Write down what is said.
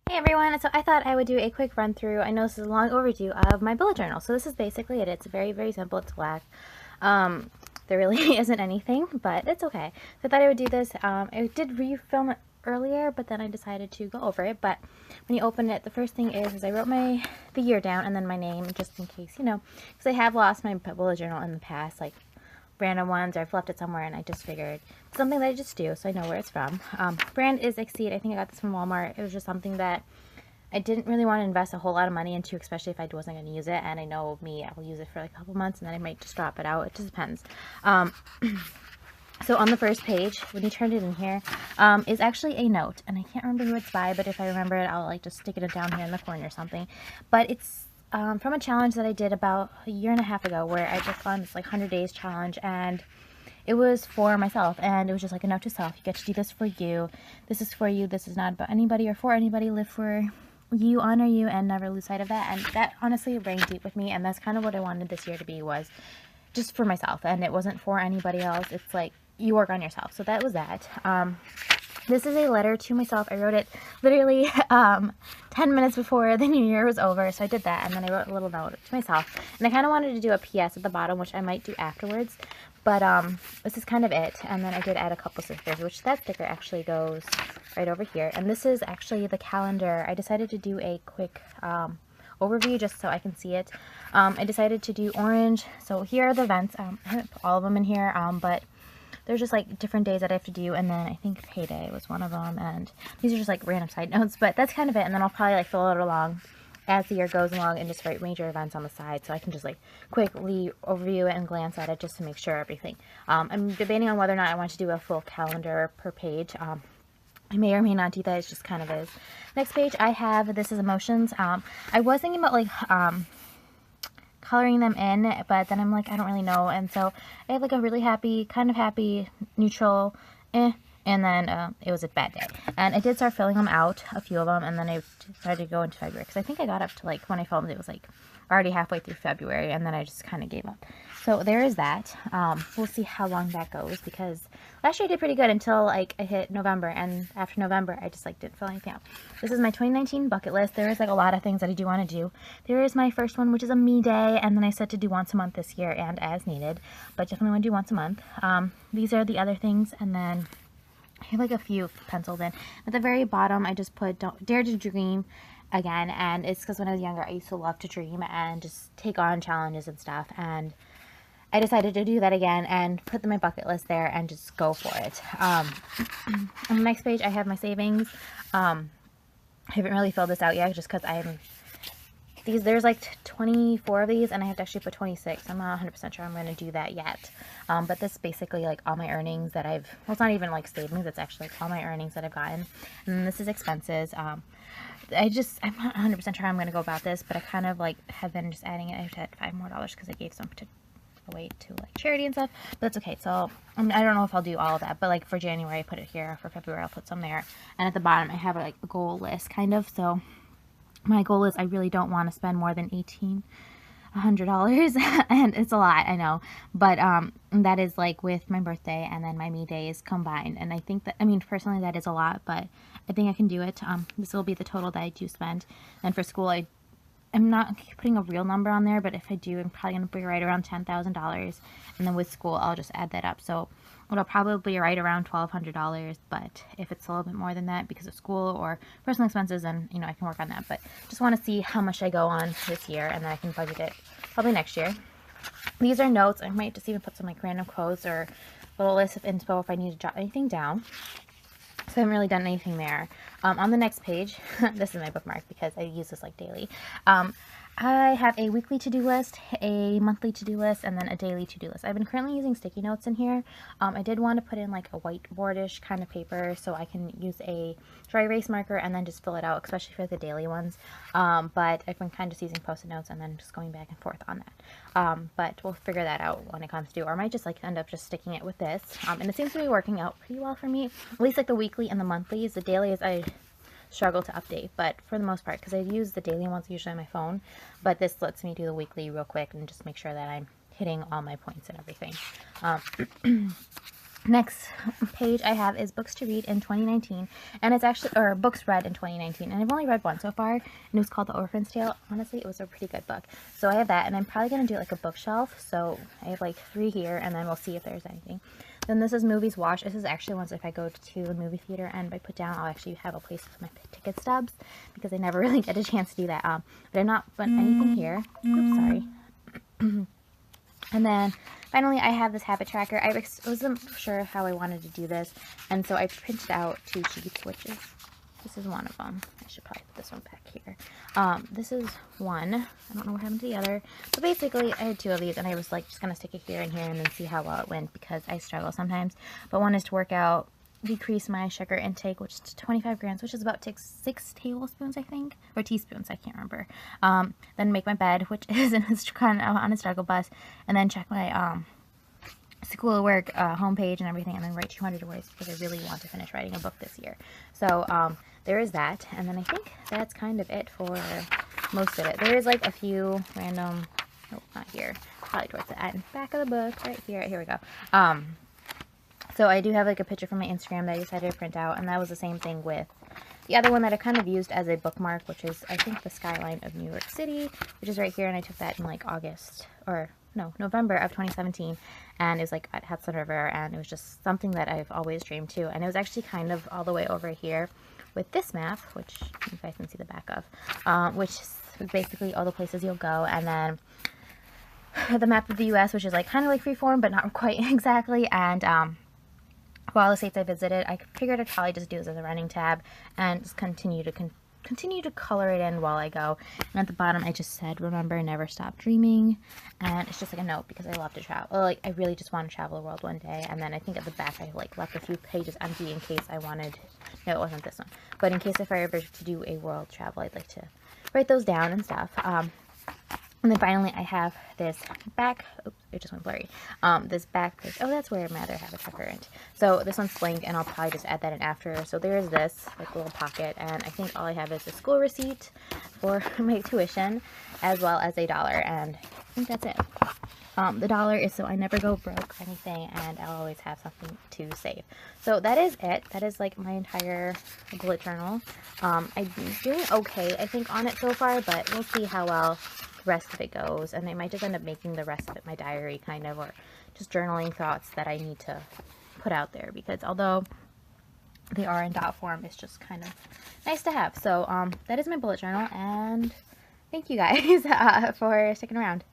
Hey everyone, so I thought I would do a quick run through. I know this is long overdue of my bullet journal. So this is basically it. It's very, very simple. It's black. Um, there really isn't anything, but it's okay. So I thought I would do this. I did refilm it earlier, but then I decided to go over it. But when you open it, the first thing is I wrote the year down and then my name, just in case, because I have lost my bullet journal in the past, like random ones, or I've left it somewhere and I just figured it's something that I just do so I know where it's from. Brand is Exceed. I think I got this from Walmart. It was just something that I didn't really want to invest a whole lot of money into, especially if I wasn't going to use it. And I know me, I'll use it for like a couple months and then I might just drop it out. It just depends. So on the first page, when you turn it in here, is actually a note. And I can't remember who it's by, but if I remember it, I'll like just stick it down here in the corner or something. But it's from a challenge that I did about a year and a half ago, where I just on this like 100 days challenge, and it was for myself, and it was just like a note to self. You get to do this for you. This is for you. This is not about anybody or for anybody. Live for you, honor you, and never lose sight of that. And that honestly rang deep with me, and that's kind of what I wanted this year to be, was just for myself, and it wasn't for anybody else. It's like you work on yourself. So that was that. This is a letter to myself. I wrote it literally 10 minutes before the new year was over, so I did that, and then I wrote a little note to myself. And I kind of wanted to do a PS at the bottom, which I might do afterwards, but this is kind of it. And then I did add a couple stickers, which that sticker actually goes right over here. And this is actually the calendar. I decided to do a quick overview just so I can see it. I decided to do orange. So here are the events. I haven't put all of them in here, but there's just like different days that I have to do, and then I think payday was one of them, and these are just like random side notes, but that's kind of it. And then I'll probably like fill it along as the year goes along and just write major events on the side, so I can just like quickly overview it and glance at it just to make sure everything. I'm debating on whether or not I want to do a full calendar per page. I may or may not do that. It just kind of is. Next page I have, this is emotions. I was thinking about like coloring them in, but then I'm like, I don't really know. And so I have like a really happy, kind of happy, neutral, and then it was a bad day. And I did start filling them out, a few of them, and then I started to go into February, because I think I got up to like, when I filmed it was like already halfway through February, and then I just kind of gave up. So there is that. We'll see how long that goes, because last year I did pretty good until like I hit November, and after November I just like didn't fill anything out. This is my 2019 bucket list. There is like a lot of things that I do want to do. There is my first one, which is a me day, and then I said to do once a month this year and as needed, but definitely want to do once a month. These are the other things, and then I have like a few penciled in. At the very bottom I just put dare to dream again, and it's because when I was younger I used to love to dream and just take on challenges and stuff, and I decided to do that again and put my bucket list there and just go for it. On the next page I have my savings. I haven't really filled this out yet just because there's like 24 of these, and I have to actually put 26. I'm not 100% sure I'm going to do that yet. But this is basically like all my earnings that well, it's not even like savings, it's actually like all my earnings that I've gotten. And then this is expenses. I'm not 100% sure how I'm going to go about this, but I kind of like have been just adding it. I've had $5 more because I gave some away to like charity and stuff, but that's okay. So I don't know if I'll do all of that, but like for January I put it here, for February I'll put some there, and at the bottom I have like a goal list kind of. So my goal is I really don't want to spend more than $1,800 and it's a lot, I know, but that is like with my birthday and then my me days combined, and I think that, I mean, personally that is a lot, but I think I can do it. This will be the total that I do spend. And for school I'm not putting a real number on there, but if I do, I'm probably going to be right around $10,000. And then with school, I'll just add that up. So it'll probably be right around $1,200. But if it's a little bit more than that because of school or personal expenses, then, I can work on that. But just want to see how much I go on this year, and then I can budget it probably next year. These are notes. I might just even put some like random quotes or a little list of info if I need to jot anything down. So I haven't really done anything there. On the next page, this is my bookmark because I use this like daily. I have a weekly to-do list, a monthly to-do list, and then a daily to-do list. I've been currently using sticky notes in here. I did want to put in like a whiteboardish kind of paper so I can use a dry erase marker and then just fill it out, especially for the daily ones. But I've been kind of just using post-it notes and then just going back and forth on that. But we'll figure that out when it comes to, or I might just like end up just sticking it with this. And it seems to be working out pretty well for me, at least like the weekly and the monthlies. The dailies I struggle to update, but for the most part, because I use the daily ones usually on my phone, but this lets me do the weekly real quick and just make sure that I'm hitting all my points and everything. Next page I have is books to read in 2019, and it's actually, or books read in 2019, and I've only read one so far, and it was called The Orphan's Tale. Honestly, it was a pretty good book. So I have that, and I'm probably going to do like a bookshelf, so I have like 3 here, and then we'll see if there's anything. Then this is movies watched. This is actually ones if I go to the movie theater and I put down, I'll actually have a place for my ticket stubs, because I never really get a chance to do that. But I'm not put anything here. Oops, sorry. And then finally I have this habit tracker. I wasn't sure how I wanted to do this, and so I printed out 2 sheets, which is, this is one of them. I should probably put this one back here. This is one. I don't know what happened to the other. But basically I had 2 of these, and I was like just gonna stick it here and here and then see how well it went, because I struggle sometimes. But one is to work out, decrease my sugar intake, which is 25 grams, which is about 6 tablespoons, I think, or teaspoons, I can't remember. Then make my bed, which is kind of on a struggle bus, and then check my schoolwork homepage and everything, and then write 200 words, because I really want to finish writing a book this year. So there is that, and then I think that's kind of it for most of it. There is like a few random, oh, not here, probably towards the end, back of the book, right here, here we go. So I do have like a picture from my Instagram that I decided to print out, and that was the same thing with the other one that I kind of used as a bookmark, which is, I think, the skyline of New York City, which is right here, and I took that in like August, or no, November of 2017, and it was like at Hudson River, and it was just something that I've always dreamed to, and it was actually kind of all the way over here with this map, which you guys can see the back of, which is basically all the places you'll go, and then the map of the U.S., which is like kind of like freeform, but not quite exactly, and for all the states I visited, I figured I'd probably just do this as a running tab and just continue to color it in while I go. And at the bottom, I just said, remember, never stop dreaming. And it's just like a note, because I love to travel. Well, like, I really just want to travel the world one day. And then I think at the back, I like left a few pages empty in case I wanted, no, it wasn't this one, but in case if I ever to do a world travel, I'd like to write those down and stuff. And then finally, I have this back, oops, it just went blurry, this back page. Oh, that's where my other habits are current. So this one's blank, and I'll probably just add that in after. So there's this, like, little pocket, and I think all I have is a school receipt for my tuition, as well as $1, and I think that's it. The $1 is so I never go broke or anything, and I'll always have something to save. So that is it. That is like my entire bullet journal. I'm doing okay, I think, on it so far, but we'll see how well the rest of it goes, and I might just end up making the rest of it my diary, kind of, or just journaling thoughts that I need to put out there, because although they are in dot form, it's just kind of nice to have. So that is my bullet journal, and thank you guys for sticking around.